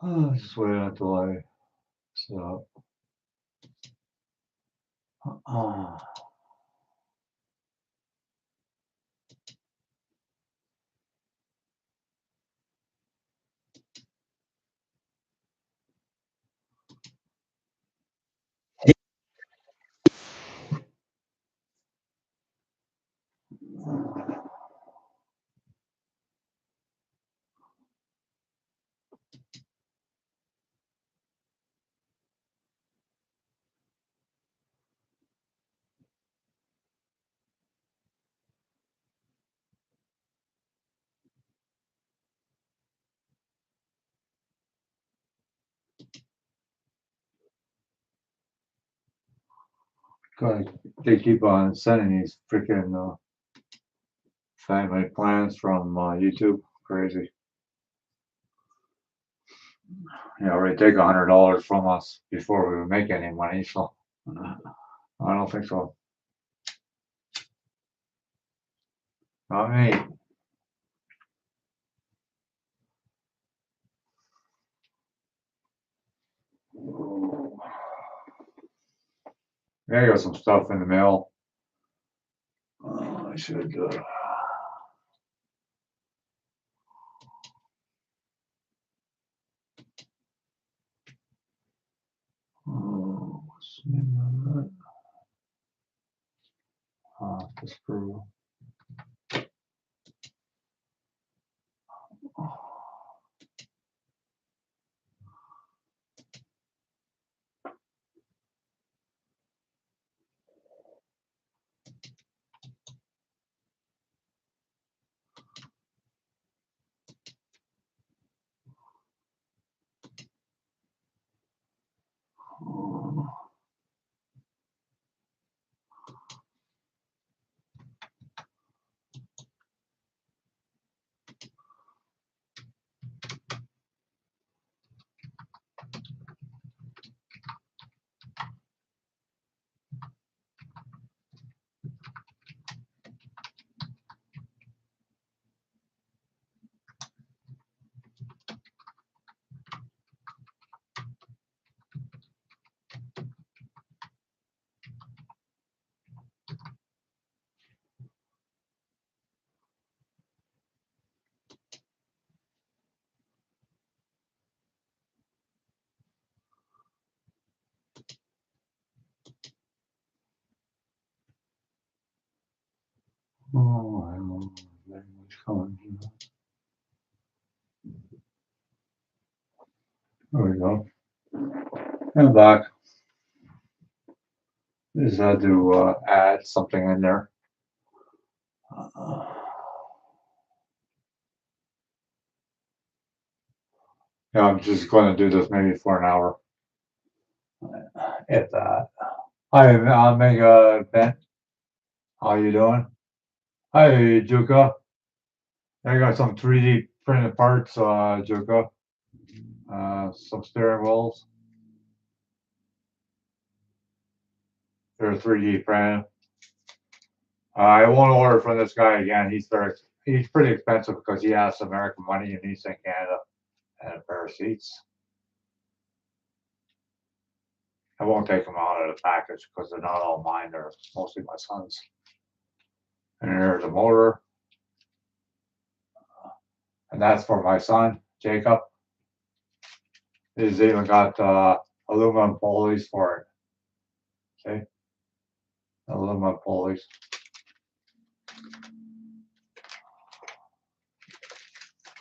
Just wait until I set up. Uh, God, they keep on sending these freaking family plans from YouTube. Crazy. You already take $100 from us before we make any money, so I don't think so. Not me. Yeah, I got some stuff in the mail. I should. What's the name of that? Disapproval. Oh, I don't know. Language coming. There we go. And back. Just had to add something in there. Yeah, I'm just going to do this maybe for an hour. If that. Hi, Mega Ben. How you doing? Hi, Juka. I got some 3D printed parts, Juka. Some steering wheels. They're 3D printed. I won't order from this guy again. He's pretty expensive because he has American money and he's in Canada and a pair of seats. I won't take them out of the package because they're not all mine. They're mostly my son's. And there's a motor. And that's for my son, Jacob. He's even got aluminum pulleys for it. See? Aluminum pulleys.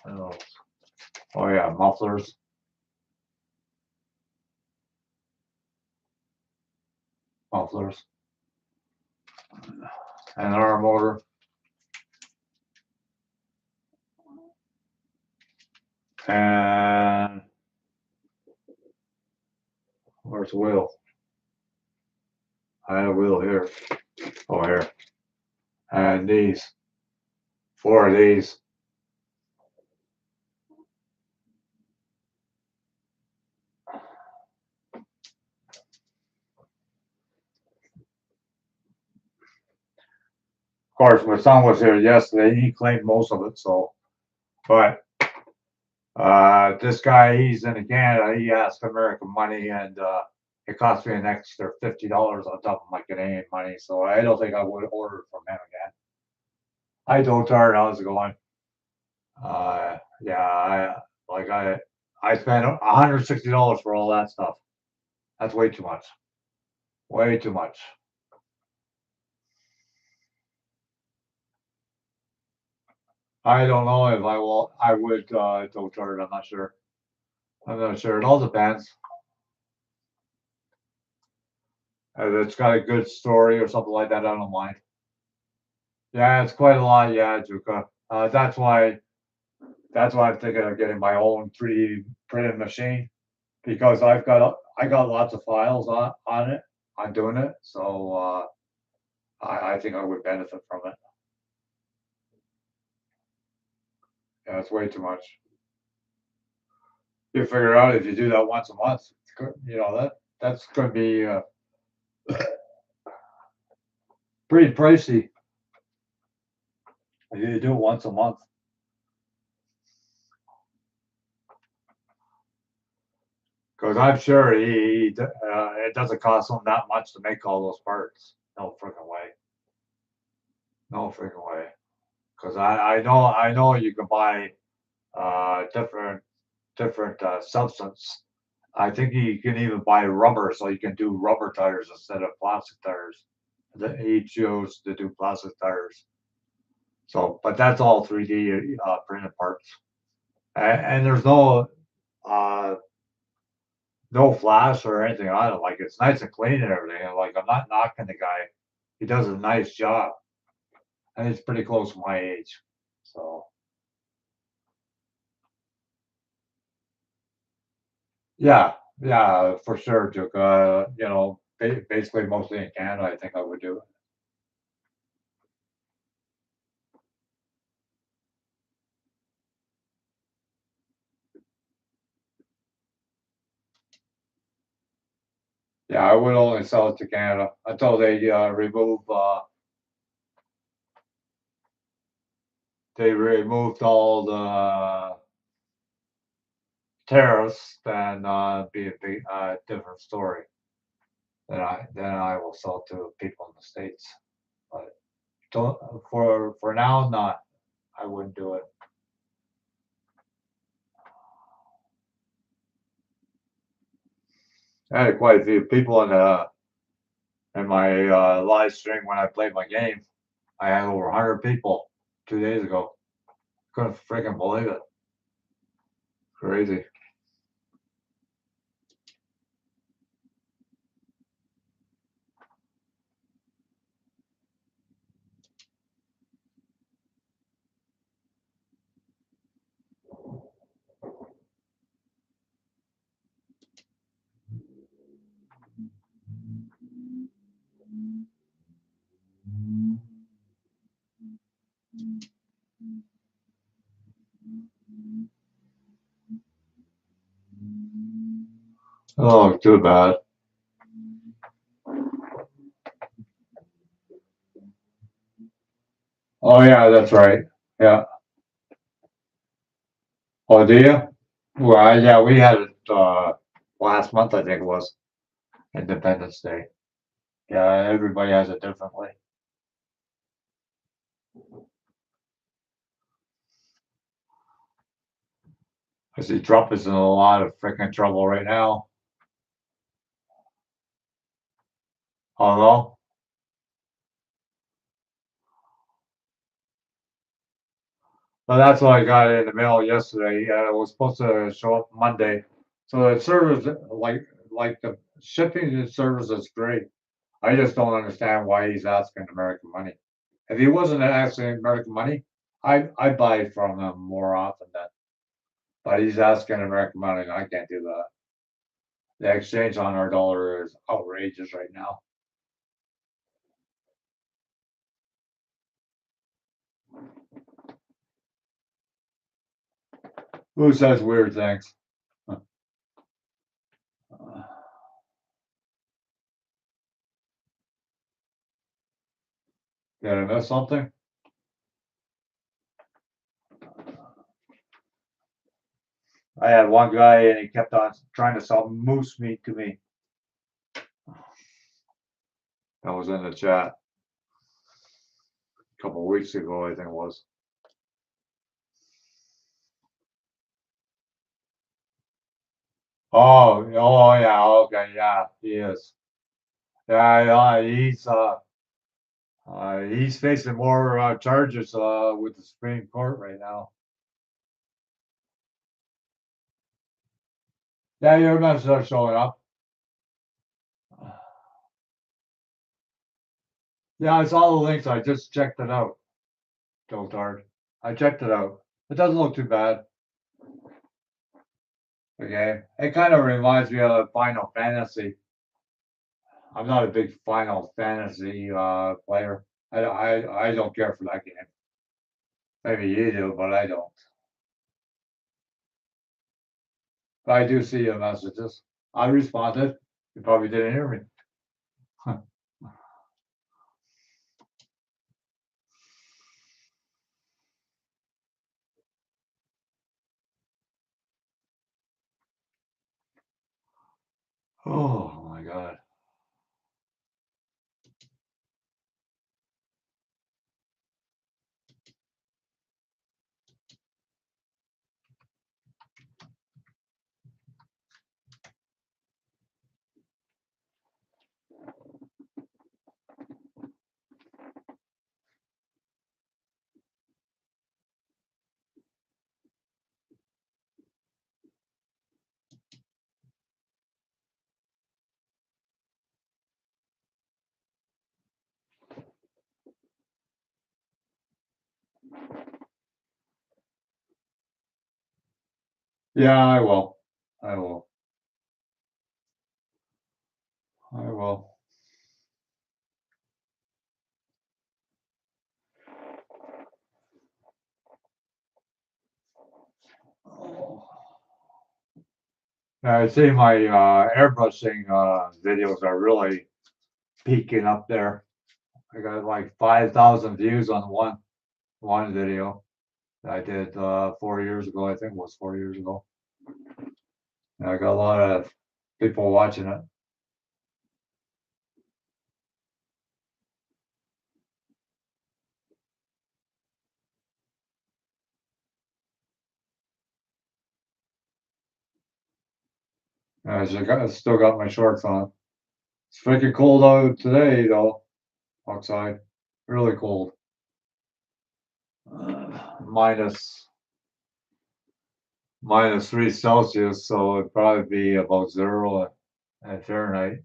Oh yeah, mufflers. Mufflers. And our motor. And where's the wheel? I had a wheel here. Oh, here. And these. 4 of these. Of course, my son was here yesterday. He claimed most of it, so. But This guy, he's in Canada. He asked for American money, and it cost me an extra $50 on top of my Canadian money. So I don't think I would order from him again. Hi, Dotard. How's it going? Yeah, I spent $160 for all that stuff. That's way too much. Way too much. I don't know if I will. I would Dotard. I'm not sure. I'm not sure. It all depends. If it's got a good story or something like that, I don't mind. Yeah, it's quite a lot. Yeah, Juka. That's why I'm thinking of getting my own 3D printed machine because I got lots of files on it. On doing it, so I think I would benefit from it. Yeah, it's way too much. You figure out if you do that once a month, that's going to be pretty pricey. If you do it once a month, because I'm sure it doesn't cost him that much to make all those parts. No freaking way. No freaking way. Because I know you can buy different substance. I think you can even buy rubber, so you can do rubber tires instead of plastic tires. He chose to do plastic tires. So, but that's all 3D printed parts, and there's uh, no flash or anything on it. Like it's nice and clean and everything. And like I'm not knocking the guy; he does a nice job, and he's pretty close to my age. So yeah, yeah, for sure, Duke. Basically mostly in Canada, I think I would do it. Yeah, I would only sell it to Canada until they removed all the tariffs. Then be a big different story. Then I will sell it to people in the states. But don't for now, not. I wouldn't do it. I had quite a few people in my live stream when I played my game. I had over 100 people 2 days ago. Couldn't freaking believe it. Crazy. Oh, too bad. Oh yeah, that's right. Yeah. Oh, do you? Well, yeah, we had it last month. I think it was Independence Day. Yeah, everybody has it differently. I see Trump is in a lot of freaking trouble right now. Although, but that's what I got in the mail yesterday. It was supposed to show up Monday. So the service, like the shipping service is great. I just don't understand why he's asking American money. If he wasn't asking American money, I'd buy from him more often than. But he's asking American money, and I can't do that. The exchange on our dollar is outrageous right now. Who says weird things? Did I miss something? I had one guy and he kept on trying to sell moose meat to me. That was in the chat a couple of weeks ago, I think it was. Oh yeah, okay, yeah, he is. Yeah, yeah, he's facing more charges with the Supreme Court right now. Yeah, your messages are showing up. Yeah, I saw the links. I just checked it out. Totard. I checked it out. It doesn't look too bad. The game. It kind of reminds me of Final Fantasy. I'm not a big Final Fantasy player. I don't care for that game. Maybe you do, but I don't. But I do see your messages. I responded. You probably didn't hear me. Oh my god. Yeah, I will. I will. I will. Oh. I see my airbrushing videos are really peaking up there. I got like 5,000 views on one video that I did 4 years ago. I think it was 4 years ago. And I got a lot of people watching it. And I still got my shorts on. It's freaking cold out today, though. Outside, really cold. Minus -3 Celsius, so it'd probably be about 0 at Fahrenheit.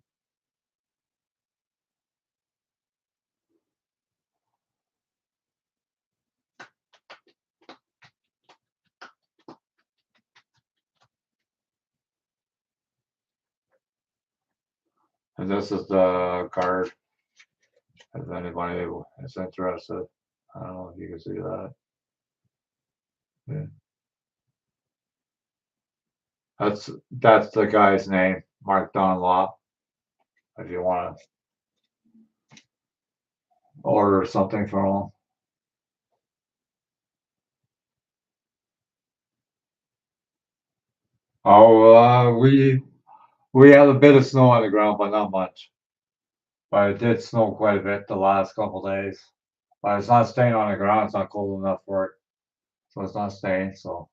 And this is the card. If anybody is interested, I don't know if you can see that. Yeah. That's the guy's name, Mark Dunlop. If you want to order something from him. Oh, we have a bit of snow on the ground, but not much. But it did snow quite a bit the last couple days. But it's not staying on the ground. It's not cold enough for it, so it's not staying. So,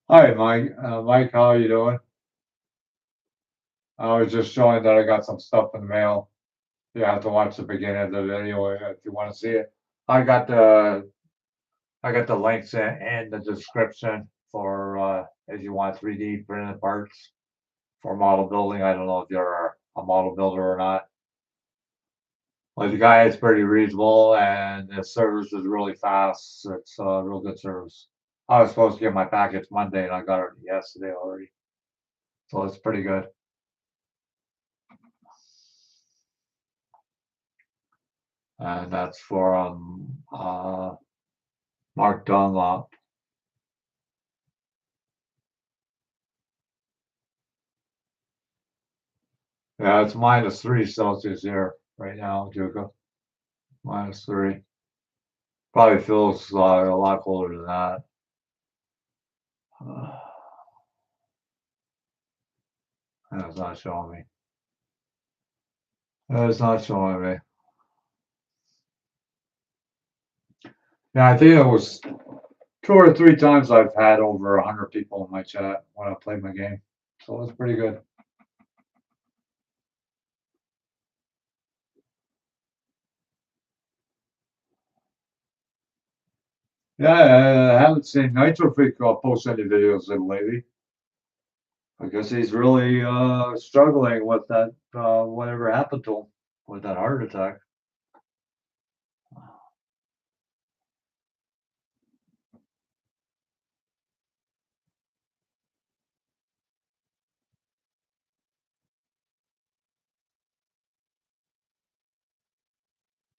hi, Mike. Mike, how are you doing? I was just showing that I got some stuff in the mail. You have to watch the beginning of the video if you want to see it. I got the I got the links in the description for if you want 3D printed parts for model building. I don't know if you're a model builder or not. Well, the guy is pretty reasonable and the service is really fast. It's a real good service. I was supposed to get my package Monday and I got it yesterday already. So it's pretty good. And that's from Mark Dunlop. Yeah, it's -3 Celsius here right now, Juka. -3. Probably feels a lot colder than that. And it's not showing me. It's not showing me. Yeah, I think it was 2 or 3 times I've had over 100 people in my chat when I play my game. So it's pretty good. Yeah, I haven't seen Nitro Freak post any videos lately. I guess he's really struggling with that, whatever happened to him with that heart attack.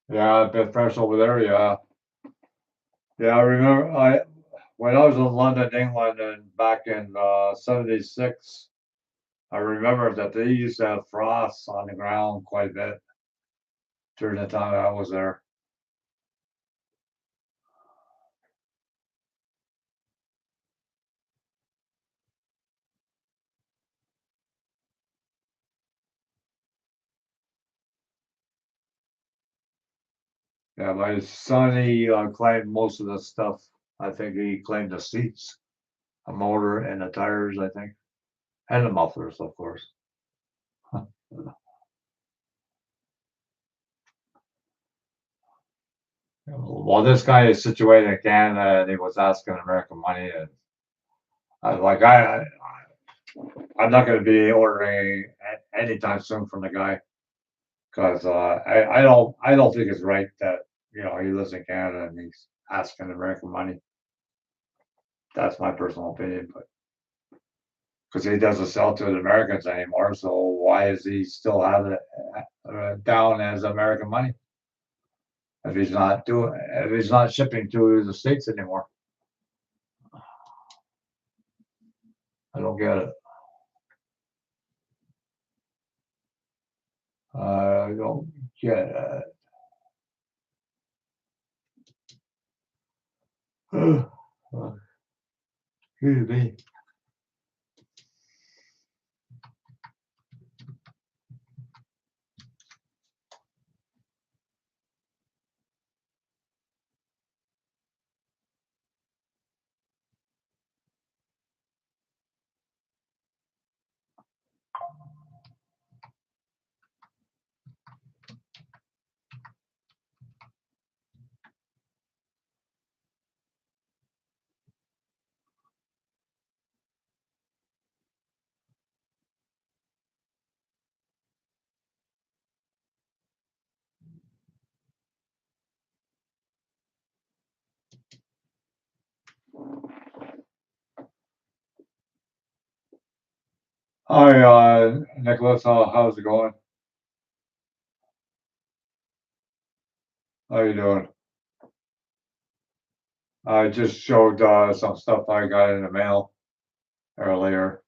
Yeah, a bit fresh over there. Yeah, yeah. I remember when I was in London, England, and back in '76. I remember that they used to have frost on the ground quite a bit during the time I was there. Yeah, my son, he claimed most of the stuff. I think he claimed the seats, a motor, and the tires, I think, and the mufflers, of course. Well, this guy is situated in Canada, and he was asking American money, and I like I'm not going to be ordering anytime soon from the guy because I don't think it's right that he lives in Canada and he's asking American money. That's my personal opinion, but because he doesn't sell to the Americans anymore, so why is he still having it down as American money if he's not shipping to the States anymore? I don't get it. I don't get it. Excuse me. Hi, Nicholas. How's it going? How you doing? I just showed some stuff I got in the mail earlier.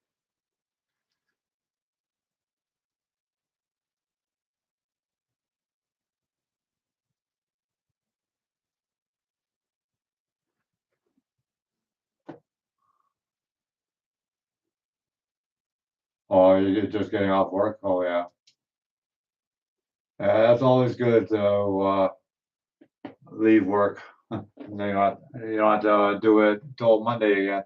Oh, you're just getting off work? Oh, yeah. That's always good to leave work. You don't have to do it till Monday again.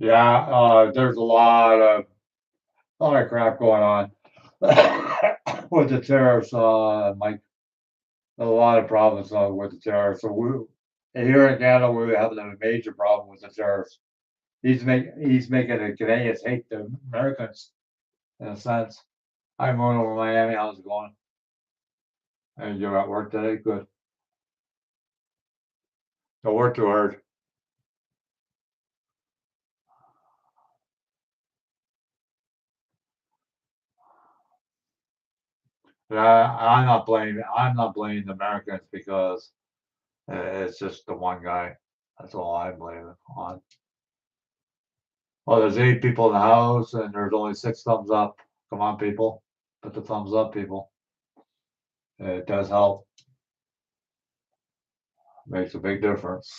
Yeah, there's a lot of crap going on with the tariffs, Mike. A lot of problems with the tariffs. So here in Canada, we're having a major problem with the tariffs. He's making the Canadians hate the Americans in a sense. I'm going over Miami. How's it going? And you're at work today? Good. Don't work too hard. But I'm not blaming the Americans because it's just the one guy. That's all I blame it on. Oh, there's 8 people in the house and there's only 6 thumbs up. Come on, people. Put the thumbs up, people. It does help. Makes a big difference.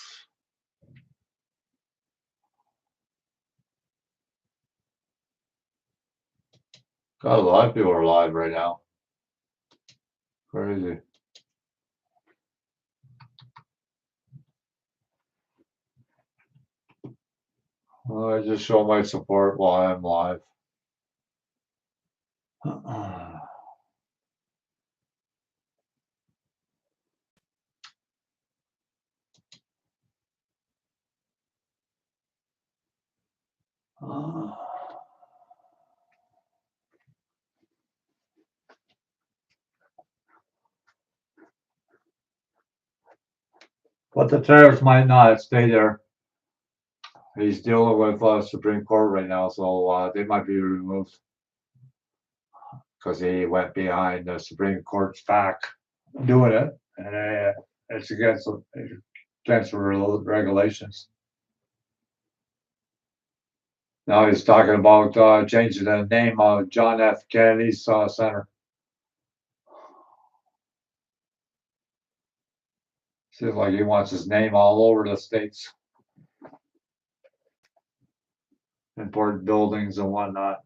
God, a lot of people are alive right now. Crazy. Well, I just show my support while I'm live. But the tariffs might not stay there. He's dealing with Supreme Court right now, so they might be removed because he went behind the Supreme Court's back doing it, and it's against regulations. Now he's talking about changing the name of John F. Kennedy's Center. Seems like he wants his name all over the states, important buildings and whatnot.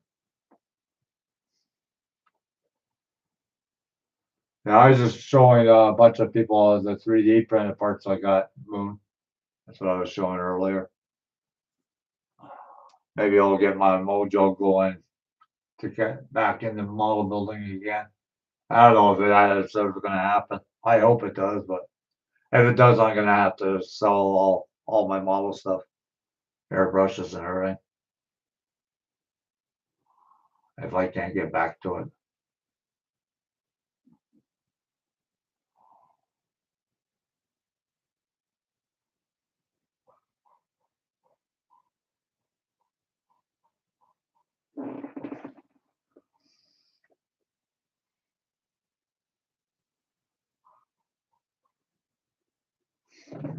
Now I was just showing a bunch of people the 3D printed parts I got. Moon. That's what I was showing earlier. Maybe I'll get my mojo going to get back in the model building again. I don't know if it's ever going to happen. I hope it does, but if it does, I'm going to have to sell all my model stuff, airbrushes and everything, if I can't get back to it.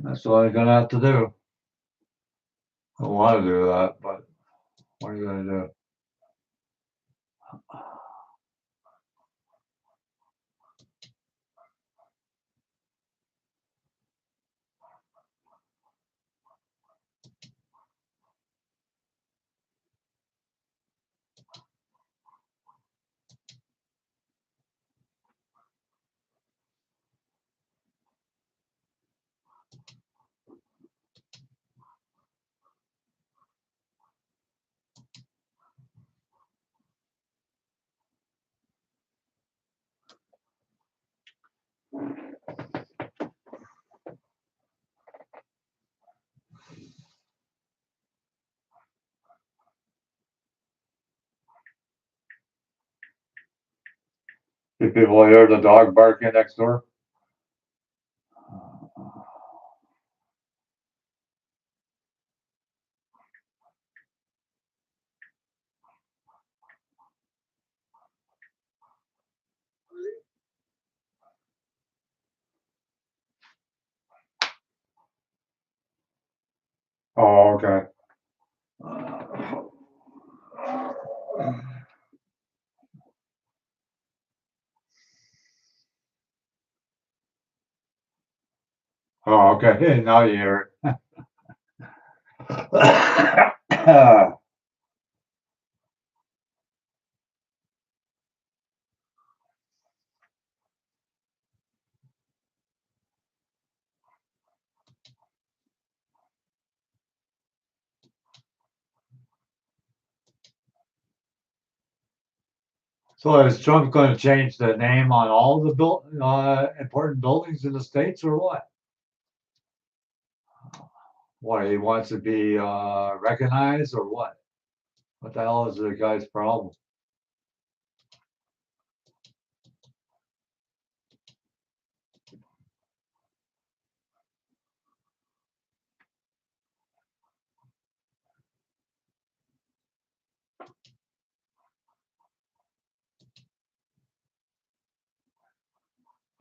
That's what I'm going to have to do. I want to do that, but what are you going to do? Do people hear the dog barking next door? Oh, okay. Oh, okay. Now you hear it. So is Trump going to change the name on all the important buildings in the states, or what? What, he wants to be recognized, or what? What the hell is the guy's problem?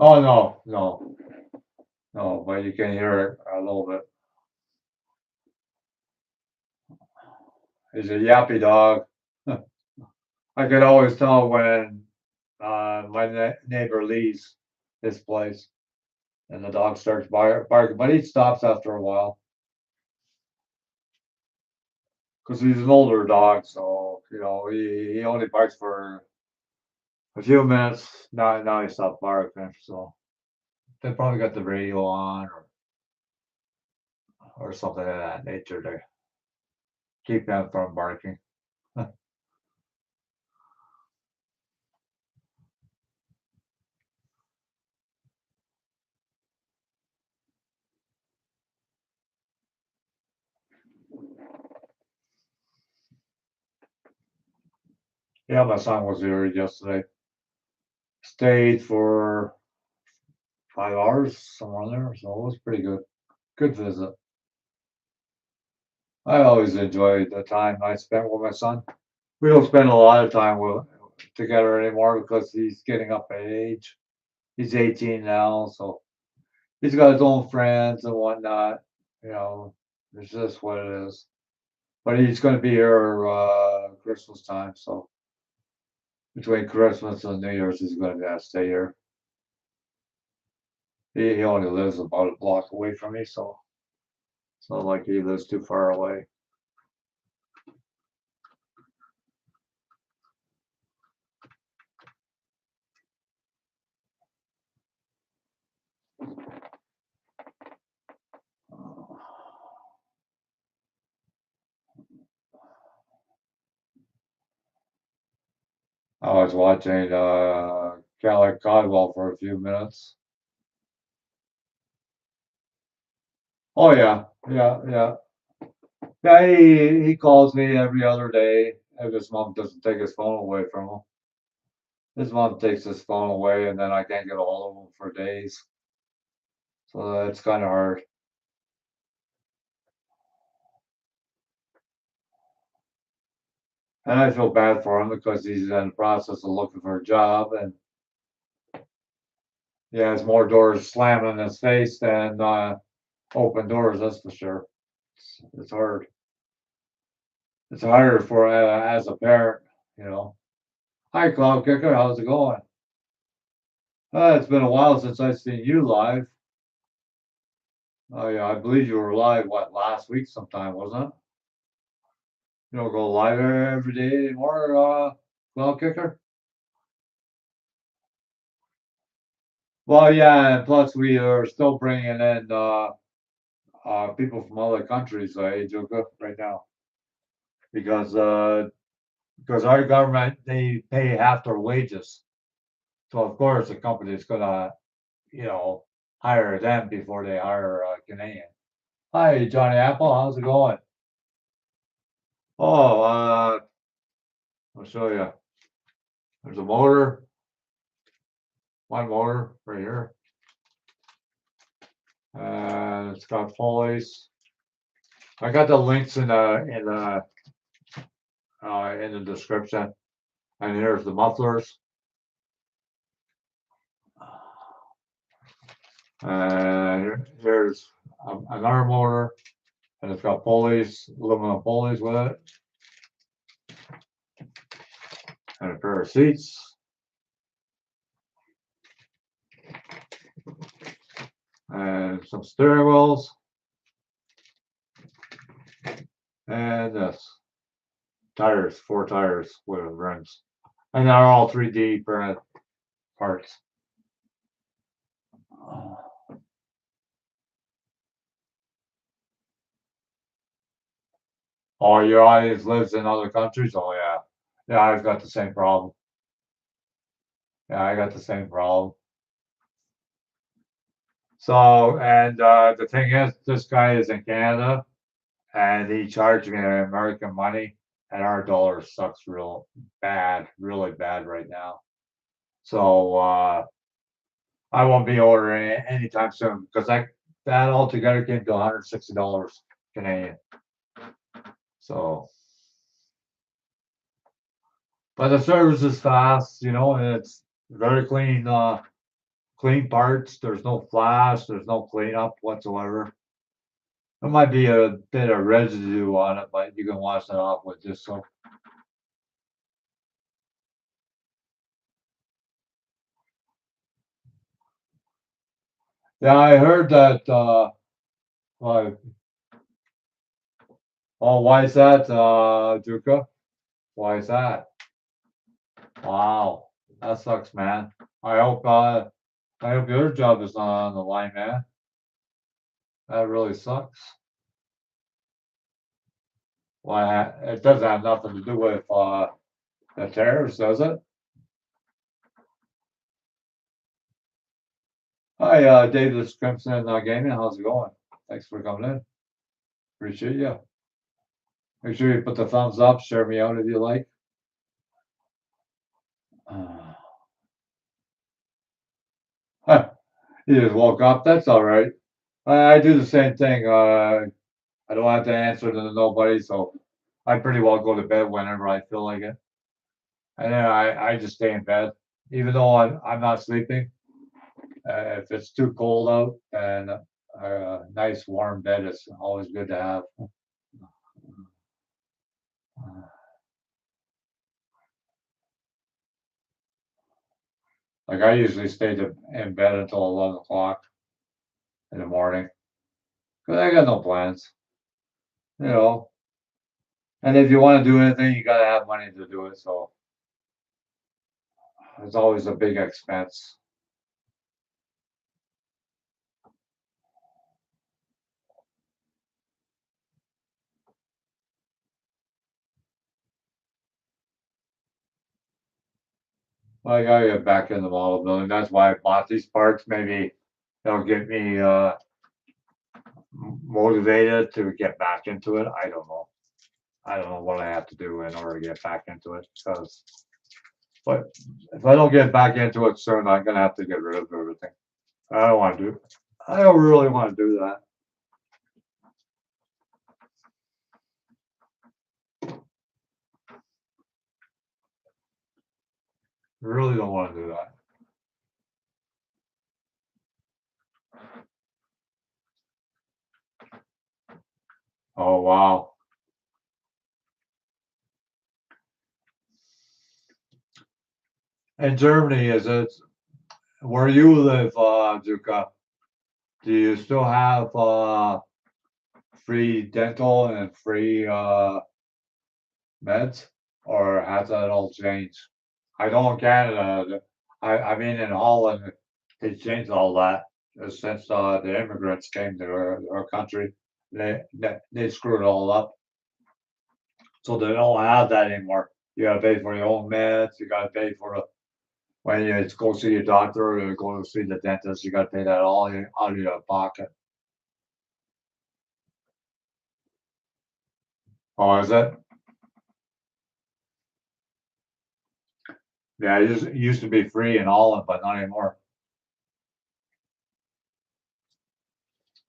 Oh no, no, no, but you can hear it a little bit. He's a yappy dog. I can always tell when my neighbor leaves his place and the dog starts barking, but he stops after a while because he's an older dog. So he only barks for a few minutes. Now he stopped barking. So they probably got the radio on or something of that nature to keep him from barking. Yeah, my son was here yesterday. Stayed for 5 hours somewhere there, so it was pretty good. Good visit. I always enjoyed the time I spent with my son. We don't spend a lot of time together anymore because he's getting up in age. He's 18 now, so he's got his own friends and whatnot. You know, it's just what it is. But he's going to be here Christmas time, so between Christmas and New Year's, he's going to stay here. He only lives about a block away from me, so it's not like he lives too far away. I was watching Kelly Codwell for a few minutes. Oh yeah, yeah, yeah. Yeah, he calls me every other day if his mom doesn't take his phone away from him. His mom takes his phone away, and then I can't get a hold of him for days. So it's kind of hard. And I feel bad for him because he's in the process of looking for a job, and he has more doors slamming in his face than open doors. That's for sure. It's hard. It's harder for as a parent, you know. Hi, Cloud Kicker. How's it going? It's been a while since I've seen you live. Oh yeah, I believe you were live what last week sometime, wasn't it? You don't go live every day anymore, Cloud Kicker. Well, yeah, and plus we are still bringing in people from other countries, Joker, right now because our government they pay half their wages, so of course the company is gonna you know hire them before they hire a Canadian. Hi, Johnny Apple, how's it going? Oh, I'll show you. There's a motor, one motor right here, and it's got pulleys. I got the links in the description. And here's the mufflers. And here's another motor, and it's got pulleys, aluminum pulleys with it, and a pair of seats, and some steering wheels, and this tires, 4 tires with rims, and they're all 3D printed parts. Oh, your audience lives in other countries? Oh yeah, yeah, I've got the same problem. Yeah, I got the same problem. So, and the thing is, this guy is in Canada, and he charged me American money, and our dollar sucks real bad, really bad right now. So I won't be ordering it anytime soon because that altogether came to $160 Canadian. So, but the service is fast, and it's very clean. clean parts. There's no flash. There's no cleanup whatsoever. There might be a bit of residue on it, but you can wash that off with just soap. Yeah, I heard that. Why? Oh, why is that, Duca? Why is that? Wow, that sucks, man. I hope. I hope your job is not on the line, man. That really sucks. Why? It doesn't have nothing to do with the tariffs, does it? Hi, David Crimson Gaming. How's it going? Thanks for coming in. Appreciate you. Make sure you put the thumbs up. Share me out if you like. You just woke up. That's all right. I do the same thing. I don't have to answer to nobody, so I pretty well go to bed whenever I feel like it. And then I just stay in bed, even though I'm not sleeping. If it's too cold out, then a nice warm bed is always good to have. Like I usually stay in bed until 11 o'clock in the morning. 'Cause I got no plans, you know. And if you want to do anything, you gotta have money to do it. So it's always a big expense. Well, I gotta get back in the model building. That's why I bought these parts. Maybe they'll get me motivated to get back into it. I don't know. I don't know what I have to do in order to get back into it. But if I don't get back into it soon, I'm gonna have to get rid of everything. I don't want to do. I don't really want to do that. I really don't want to do that. Oh wow. In Germany, is it where you live, Zuka? Do you still have free dental and free meds, or has that all changed? I know in Canada, I mean in Holland, they changed all that since the immigrants came to our country. They screwed it all up, so they don't have that anymore. You gotta pay for your own meds. You gotta pay for when you go see your doctor or go see the dentist. You gotta pay that all out of your pocket. Oh, is it? Yeah, it used to be free in Holland, but not anymore.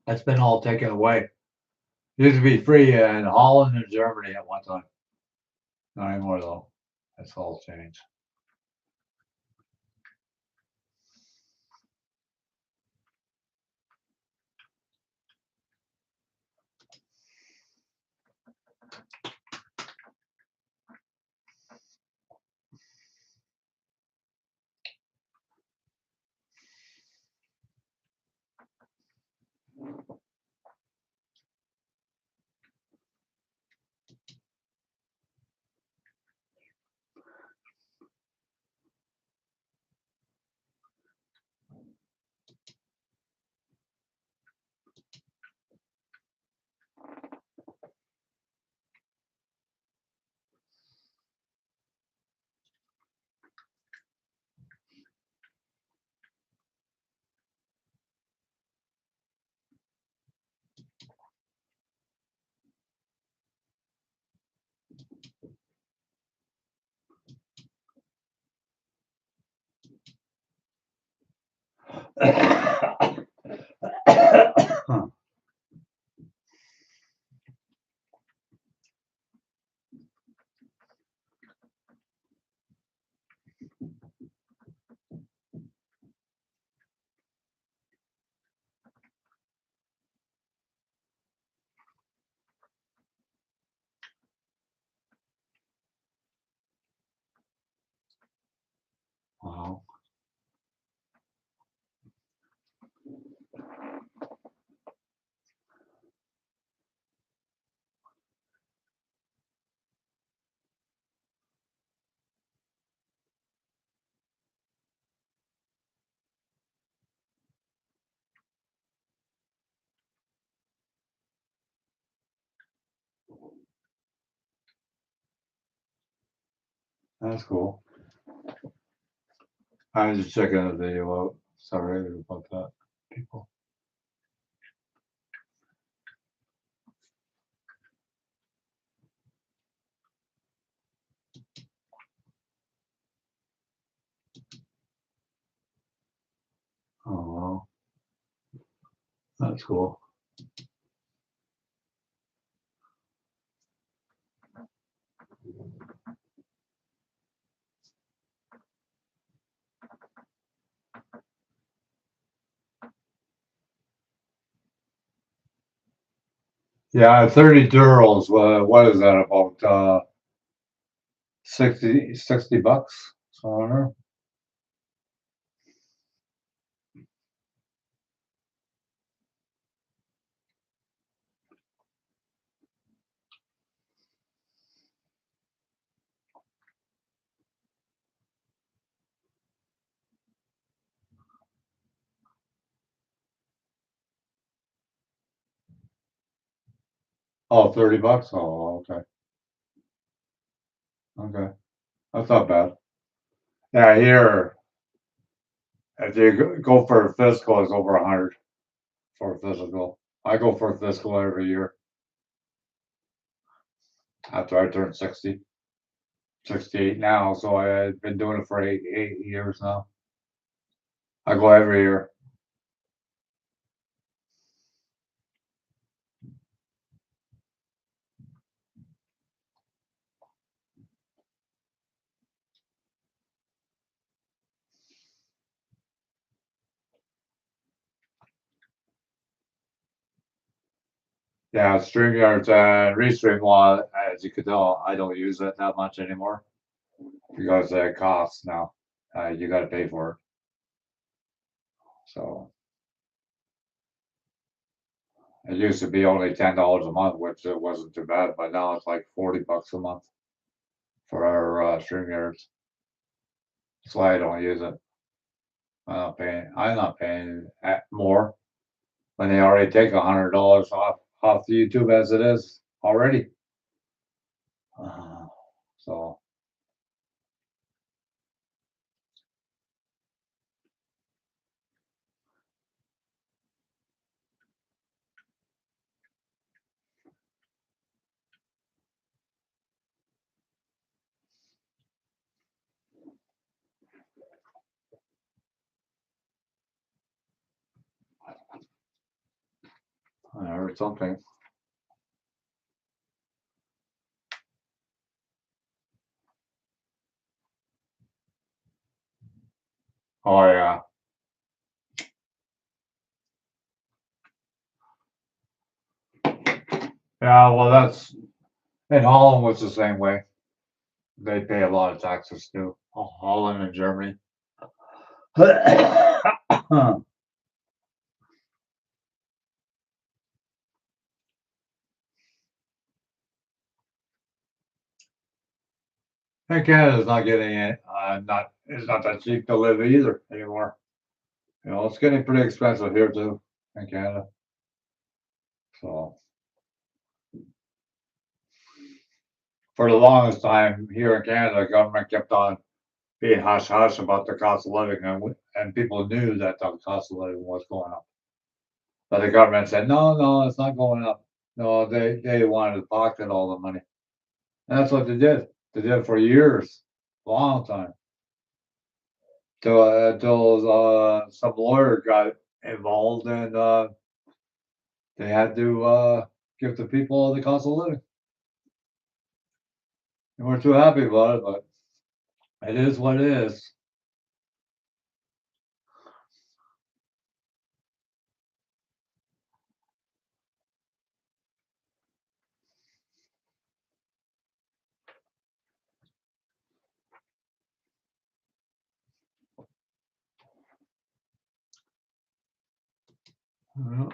That's been all taken away. It used to be free in Holland and Germany at one time. Not anymore though. That's all changed. That's cool. I was just checking the video out. Sorry about that, people. Oh, well, that's cool. Yeah, 30 durals. What is that about? 60 bucks. So I don't know. Oh, 30 bucks. Oh, okay. Okay. That's not bad. Yeah, here, if you go for a physical, it's over 100 for a physical. I go for a physical every year after I turn 60. 68 now, so I've been doing it for eight years now. I go every year. Yeah, StreamYards and Restream, well, as you can tell, I don't use it that much anymore because it costs now. You got to pay for it. So it used to be only $10 a month, which it wasn't too bad, but now it's like 40 bucks a month for our StreamYards. That's why I don't use it. I'm not paying more when they already take $100 off the YouTube as it is already. So I heard something. Oh yeah. Yeah, well that's in Holland was the same way. They pay a lot of taxes too. Holland and Germany. And Canada's not getting it. Not it's not that cheap to live either anymore. You know, it's getting pretty expensive here too in Canada. So for the longest time here in Canada, the government kept on being hush hush about the cost of living, and people knew that the cost of living was going up. But the government said, no, no, it's not going up. No, they wanted to pocket all the money. And that's what they did. They did it for years, long time, till some lawyer got involved and they had to give the people the cost of living. And we're too happy about it, but it is what it is. Yeah,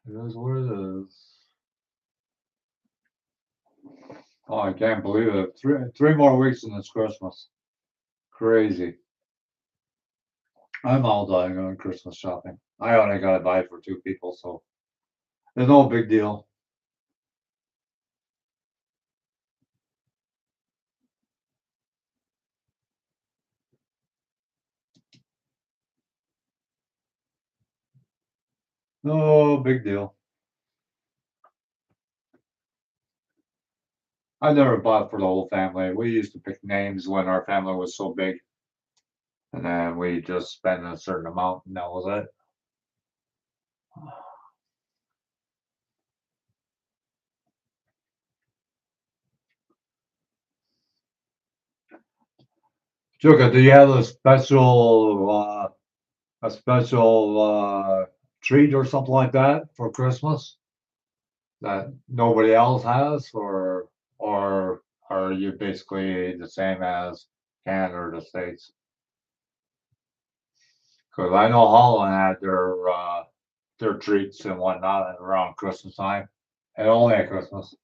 it is what it is. Oh, I can't believe it. Three more weeks and it's Christmas. Crazy. I'm all dying on Christmas shopping. I only got to buy for two people, so there's no big deal. No big deal. I never bought for the whole family. We used to pick names when our family was so big, and then we just spent a certain amount, and that was it. Joka, do you have a special treat or something like that for Christmas that nobody else has, or are you basically the same as Canada or the States? Because I know Holland had their treats and whatnot around Christmas time, and only at Christmas.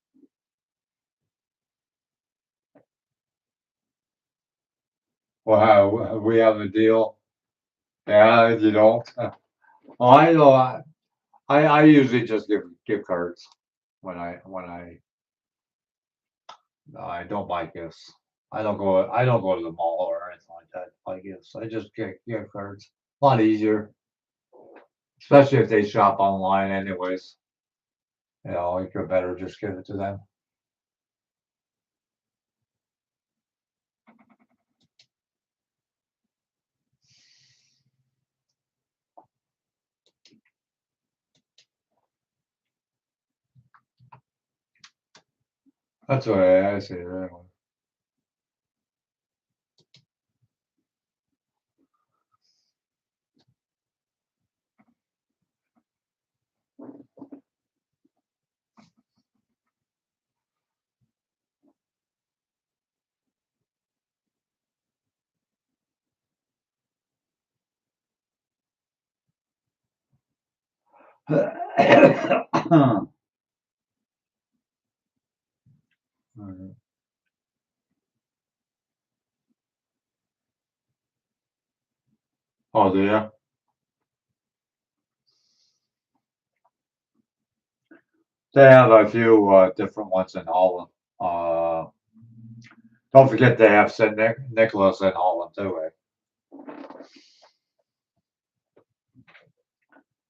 Well, we have a deal. Yeah, you don't. Oh, I know. I usually just give gift cards when I don't buy gifts. I don't go to the mall or anything like that to buy gifts. I just get gift cards. A lot easier, especially if they shop online anyways. You could better just give it to them. That's what I say anyway. Oh, do you? They have a few different ones in Holland. Uh, don't forget they have Saint Nicholas in Holland too.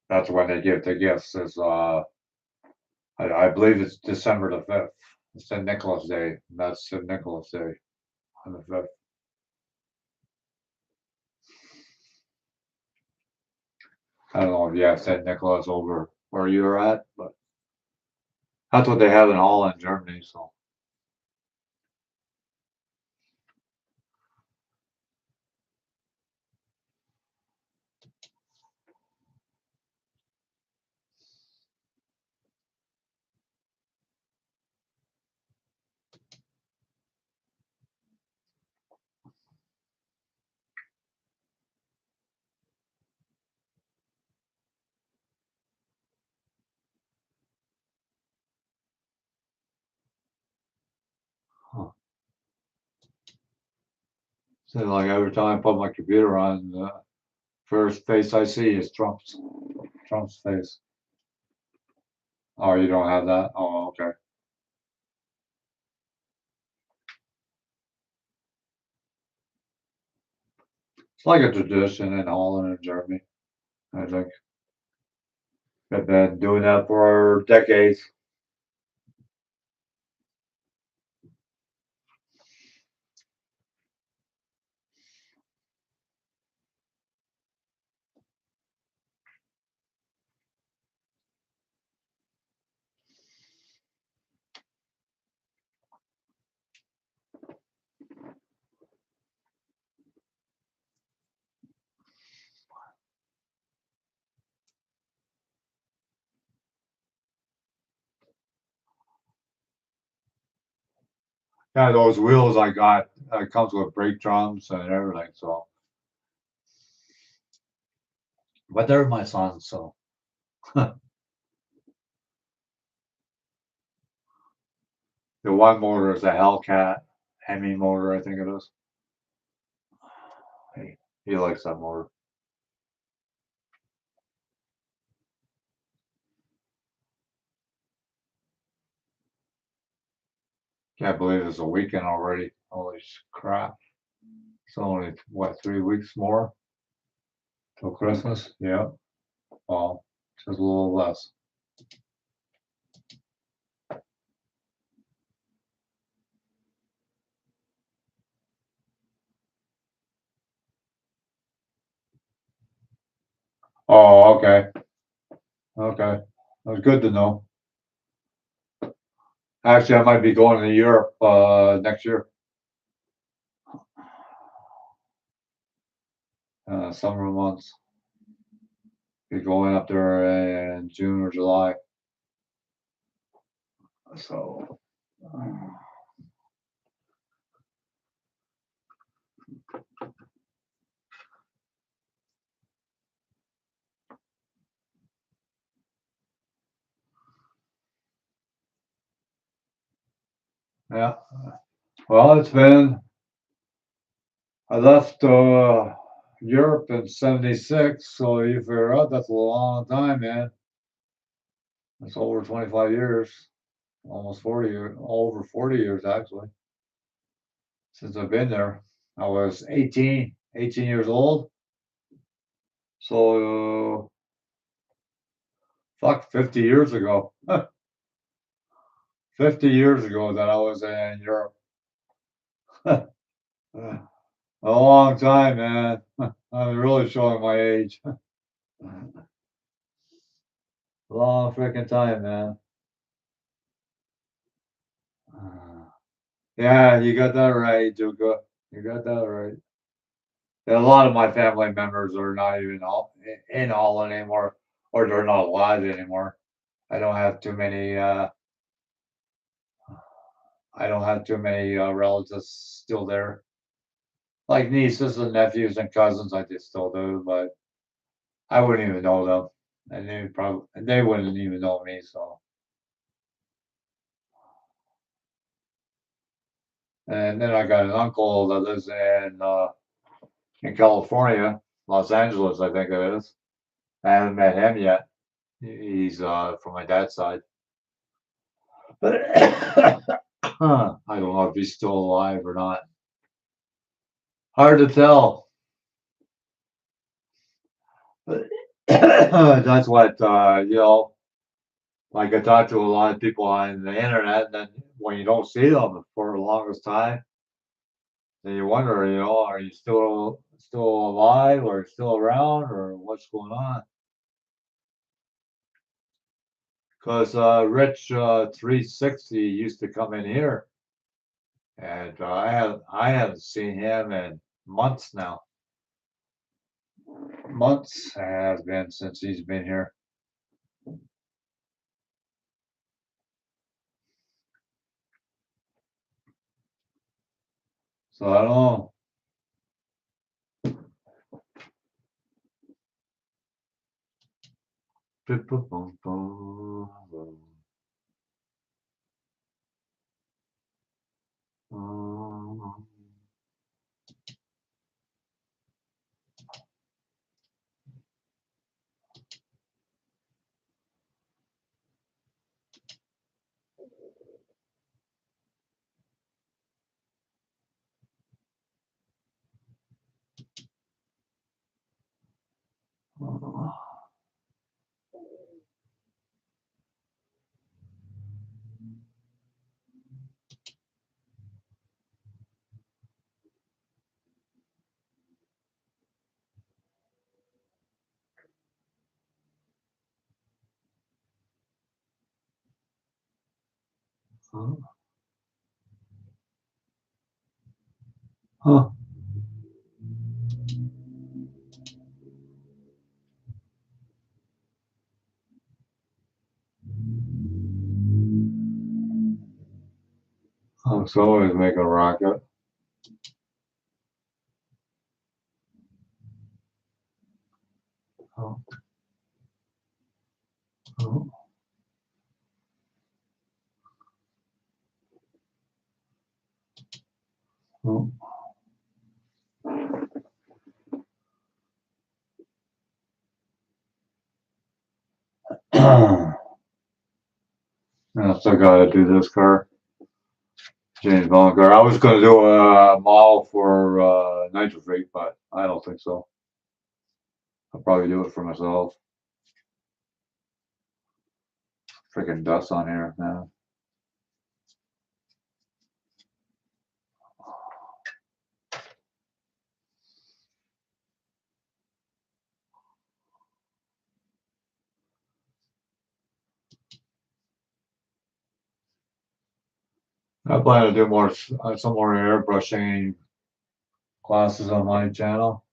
That's when they give the gifts. I believe it's December the 5th. It's Saint Nicholas Day. That's Saint Nicholas Day on the 5th. I don't know if you have Saint Nicholas over where you're at, but that's what they have in Holland, Germany. So huh. So like every time I put my computer on, the first face I see is Trump's face. Oh, you don't have that? Oh, okay. It's like a tradition in Holland and Germany. I think they've been doing that for decades. Yeah, those wheels I got comes with brake drums and everything. So, but they're my sons, so the one motor is a Hellcat Hemi motor, I think it is. He likes that motor. Can't believe it's a weekend already. Holy crap! It's only what 3 weeks more till Christmas. Yeah. Wow. Just a little less. Oh, okay. Okay. That's good to know. Actually, I might be going to Europe next year. Summer months. Be going up there in June or July. So, yeah. Well, it's been. I left Europe in '76, so you figure out that's a long time, man. It's over 25 years, almost 40 years, over 40 years actually, since I've been there. I was 18 years old. So, fuck, 50 years ago. 50 years ago that I was in Europe. A long time, man. I'm really showing my age. Long freaking time, man. Yeah, you got that right, Juka. You got that right. And a lot of my family members are not even in Holland anymore, or they're not alive anymore. I don't have too many. I don't have too many relatives still there, like nieces and nephews and cousins. I just still do, but I wouldn't even know them, and they wouldn't even know me. So, and then I got an uncle that lives in California, Los Angeles, I think it is. I haven't met him yet. He's from my dad's side. I don't know if he's still alive or not. Hard to tell. That's what like I talk to a lot of people on the internet, and then when you don't see them for the longest time, then you wonder, are you still alive or still around or what's going on? Because Rich 360 used to come in here, and I haven't seen him in months now. Months has been since he's been here. So I don't know. Huh? Huh? I'm always making a rocket. Oh, oh, oh. I still gotta do this car, James Bond car. I was gonna do a model for Nitro Freak, but I don't think so. I'll probably do it for myself. Freaking dust on here, man. I plan to do more, some more airbrushing classes on my channel.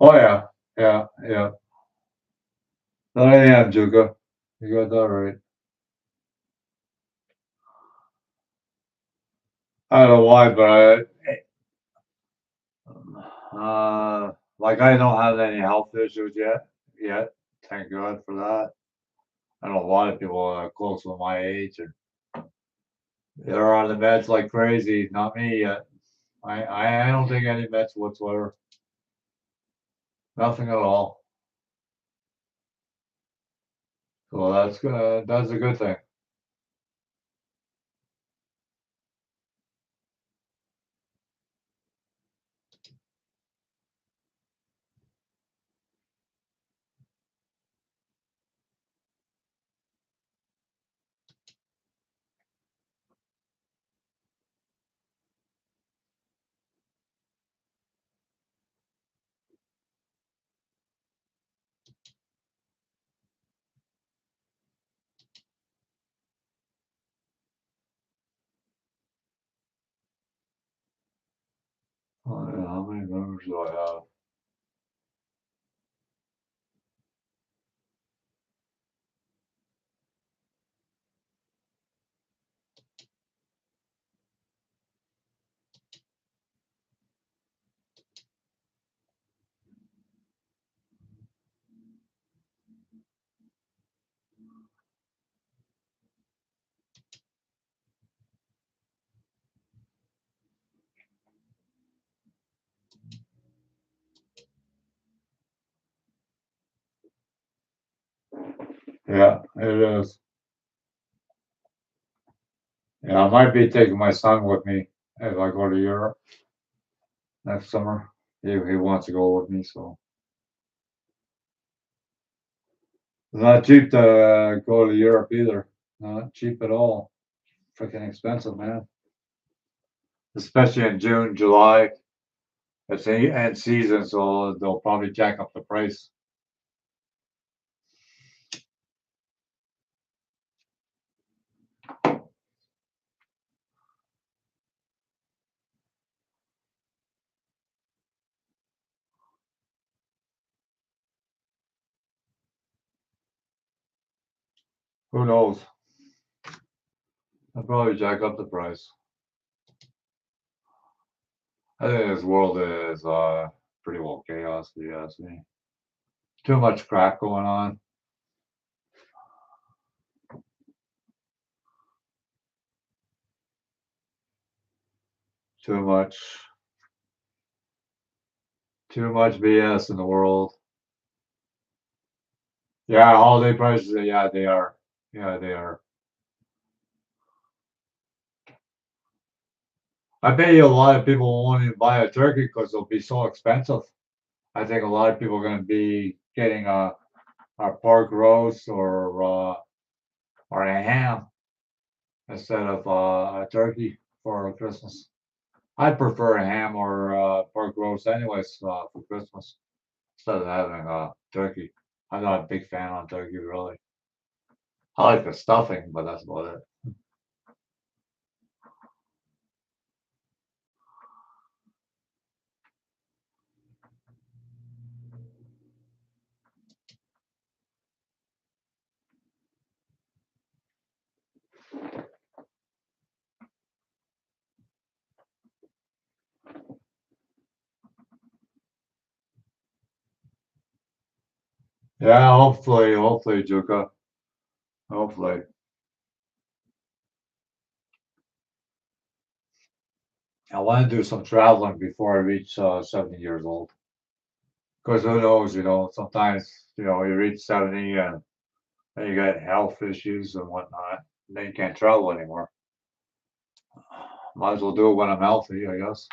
Oh yeah, yeah, yeah. I am, Juga. You got that right. I don't know why, but like I don't have any health issues yet. Yet, thank God for that. I know a lot of people close with my age and they're on the meds like crazy. Not me yet. I don't take any meds whatsoever. Nothing at all. So that's good. That's a good thing. Yeah, how many members do I have? Yeah, it is. Yeah, I might be taking my son with me if I go to Europe next summer. He wants to go with me, so it's not cheap to go to Europe either. Not cheap at all. Freaking expensive, man. Especially in June, July. It's the end season, so they'll probably jack up the price. Who knows? They'll probably jack up the price. I think this world is pretty well chaos, if you ask me. Too much crap going on. Too much. Too much BS in the world. Yeah, holiday prices. Yeah, they are. Yeah, they are. I bet you a lot of people won't even buy a turkey because they'll be so expensive. I think a lot of people are going to be getting a pork roast or a ham instead of a turkey for Christmas. I'd prefer a ham or pork roast anyways for Christmas instead of having a turkey. I'm not a big fan on turkey really. I like the stuffing, but that's about it. Yeah, hopefully, Juka. Hopefully. I want to do some traveling before I reach 70 years old. Because who knows, sometimes, you reach 70 and then you get health issues and whatnot. And then you can't travel anymore. Might as well do it when I'm healthy, I guess.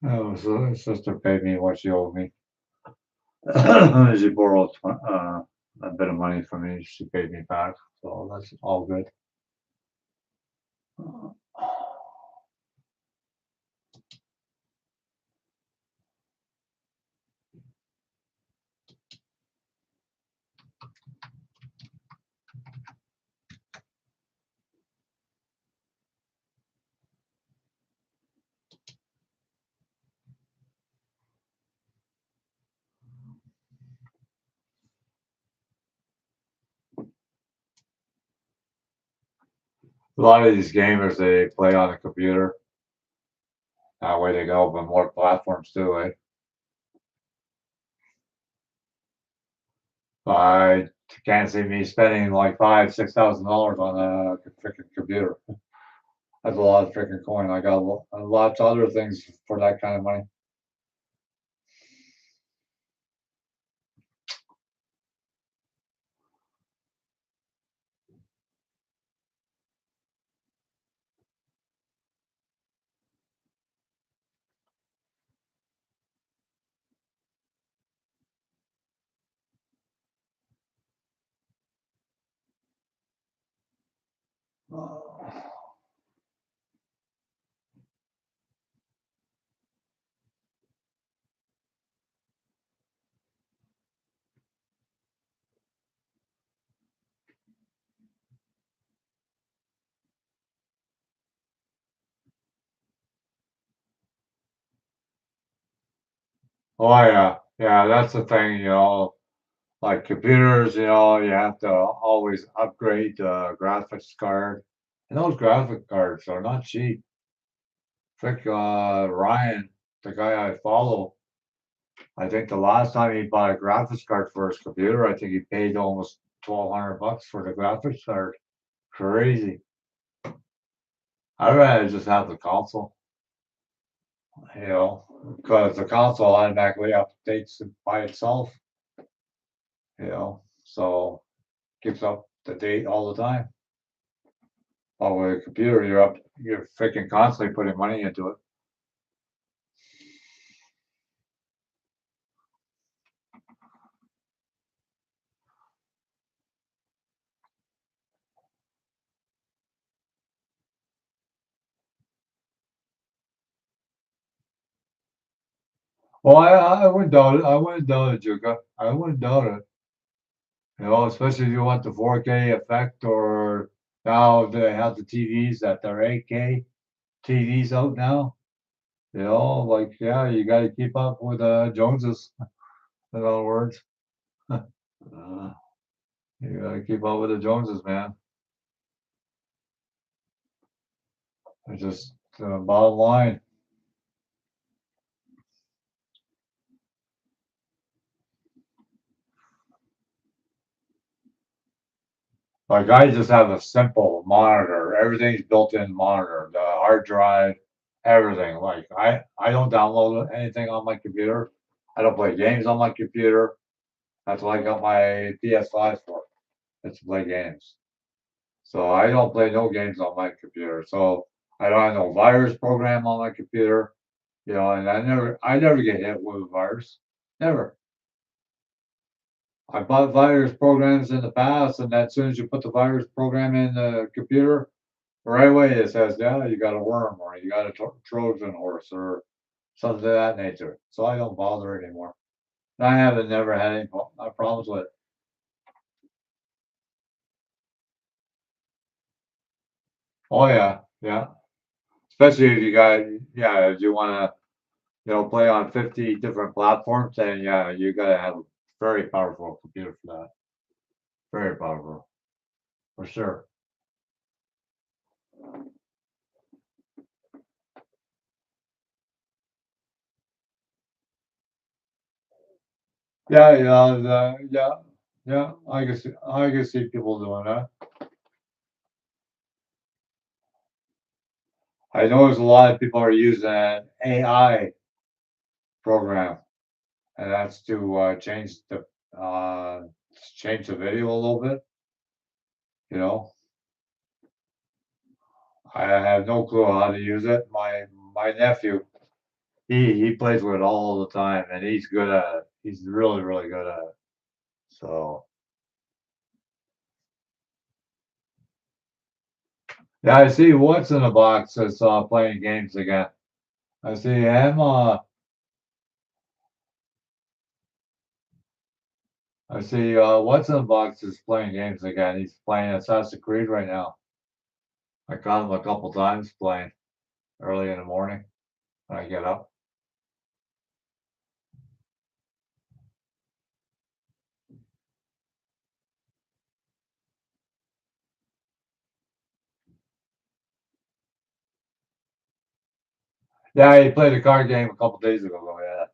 Oh, so sister paid me what she owed me. She borrowed a bit of money from me. She paid me back, so that's all good. A lot of these gamers they play on a computer. That way they go open more platforms too. I can't see me spending like $5,000-6,000 on a freaking computer. That's a lot of freaking coin. I got lots of other things for that kind of money. Oh yeah, yeah. That's the thing. Like computers. You have to always upgrade the graphics card, and those graphic cards are not cheap. Frick, Ryan, the guy I follow, I think the last time he bought a graphics card for his computer, I think he paid almost $1,200 for the graphics card. Crazy. I'd rather just have the console, because the console automatically updates it by itself, so keeps up to date all the time. While with a computer, you're freaking constantly putting money into it. Well, I wouldn't doubt it. I wouldn't doubt it, Juka. I wouldn't doubt it. Especially if you want the 4K effect, or now they have the TVs that they're 8K TVs out now. Like, yeah, you got to keep up with Joneses, in other words. Uh, you got to keep up with the Joneses, man. It's just bottom line. Like, I just have a simple monitor. Everything's built-in monitor, the hard drive, everything. Like, I don't download anything on my computer. I don't play games on my computer. That's what I got my PS5 for. It's to play games. So I don't play no games on my computer. So I don't have no virus program on my computer. And I never get hit with a virus. Never. I bought virus programs in the past, and as soon as you put the virus program in the computer, right away it says, yeah, you got a worm, or you got a Trojan horse, or something of that nature. So I don't bother anymore. And I haven't never had any problems with it. Oh yeah, yeah. Especially if you got, yeah, if you want to, play on 50 different platforms, then yeah, you got to have a very powerful computer for that. Very powerful, for sure. Yeah, yeah, yeah, yeah. I can see people doing that. I notice a lot of people are using an AI program, and that's to uh, change the video a little bit. You know, I have no clue how to use it. My nephew, he plays with it all the time, and he's good at it. He's really really good at it. So yeah, I see what's in the box is playing games again. I see him. I see what's in the box is playing games again. He's playing Assassin's Creed right now. I caught him a couple times playing early in the morning when I get up. Yeah, he played a card game a couple days ago. Yeah,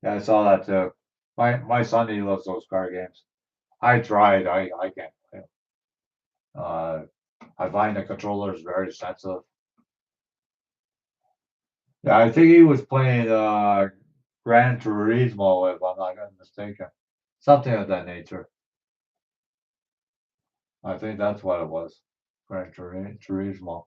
yeah, I saw that too. My son, he loves those card games. I tried. I can't play 'em. I find the controller is very sensitive. Yeah, I think he was playing Gran Turismo, if I'm not mistaken. Something of that nature. I think that's what it was. Turismo.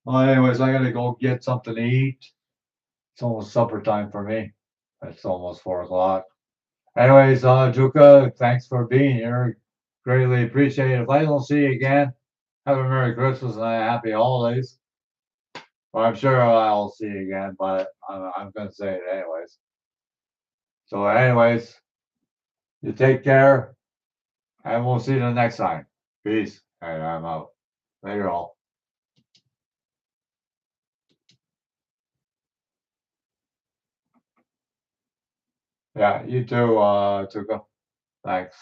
Well, anyways, I gotta go get something to eat. It's almost supper time for me. It's almost 4 o'clock. Anyways, Juka, thanks for being here. Greatly appreciate it. If I don't see you again, have a Merry Christmas and a Happy Holidays. Well, I'm sure I'll see you again, but I'm going to say it anyways. So, anyways, you take care, and we'll see you the next time. Peace, and I'm out. Later, all. Yeah, you too, Tuka. Thanks.